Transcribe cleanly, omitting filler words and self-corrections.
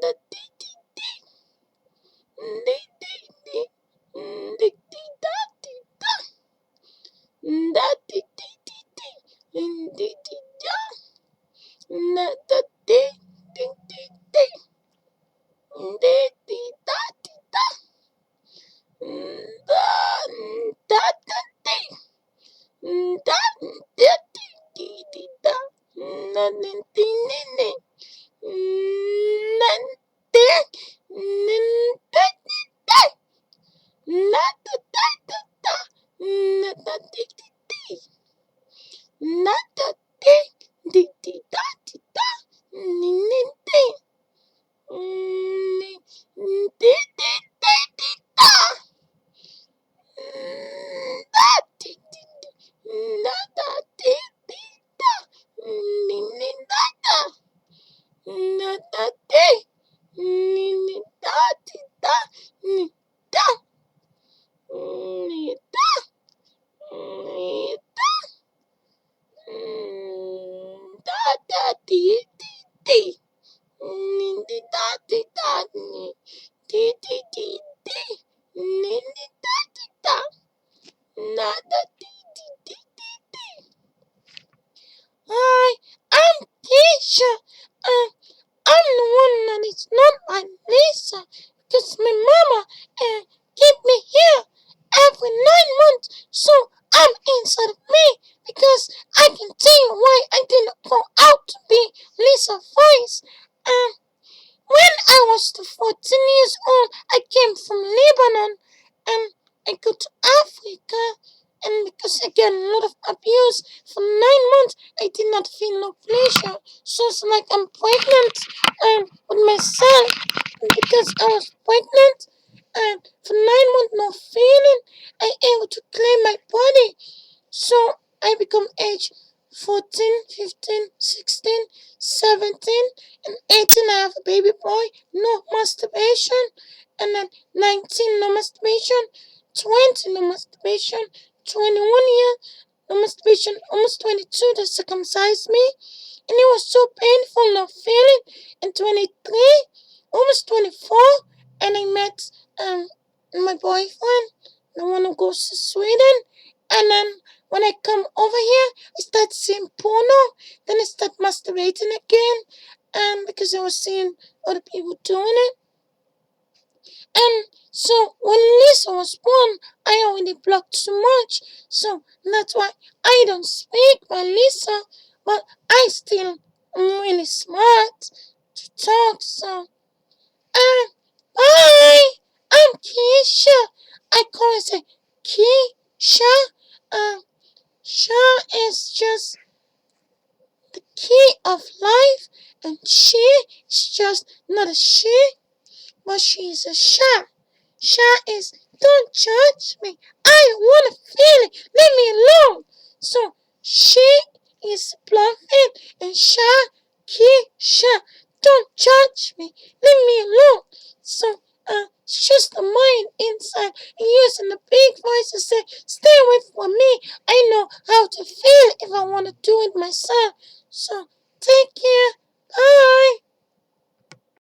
da dee dee dee dee dee dee dee da dee da da dee dee dee dee dee dee da na da dee dee dee dee dee dee da dee da da da da dee da da dee dee dee da na dee dee dee dee na dee dee dee dee na da da da da na da dee dee dee na da dee dee dee da dee da nee nee dee nee dee dee dee dee da da dee dee dee na da dee dee da nee nee da da na da dee nee nee da dee da nee da nee da nee da da da dee dee dee nee dee da dee da nee dee dee dee dee nee nee da dee da na da dee dee dee dee dee. Hi, I'm Keisha. I'm the one that is not like Lisa because my mama keep me here every 9 months, so I'm inside of me because I can tell you why I didn't go out to be Lisa voice. When I was 14 years old, I came from Lebanon and I go to Africa. And because I get a lot of abuse for 9 months, I did not feel no pleasure. So it's like I'm pregnant with myself. And because I was pregnant and for 9 months no feeling, I able to claim my body. So I become age 14, 15, 16, 17, and 18 I have a baby boy, no masturbation, and then 19 no masturbation, 20 no masturbation, 21 year no masturbation, almost 22 they circumcised me, and it was so painful not feeling, and 23, almost 24, and I met my boyfriend, the one who goes to Sweden, and then when I come over here, I start seeing porno. Then I start masturbating again, and because I was seeing other people doing it. And so when Lisa was born, I already blocked too much. So that's why I don't speak by Lisa, but I still am really smart to talk. So, hi, I'm Keisha. I call it Keisha. Sha is just the key of life, and she is just not a she, but she is a Sha. Sha is don't judge me. I don't want to feel it. Leave me alone. So she is bluffing, and Sha, Keisha, don't judge me. Leave me alone. So it's just the mind inside and using the big voice to say, stay away from me. I know how to feel if I want to do it myself. So take care. Bye.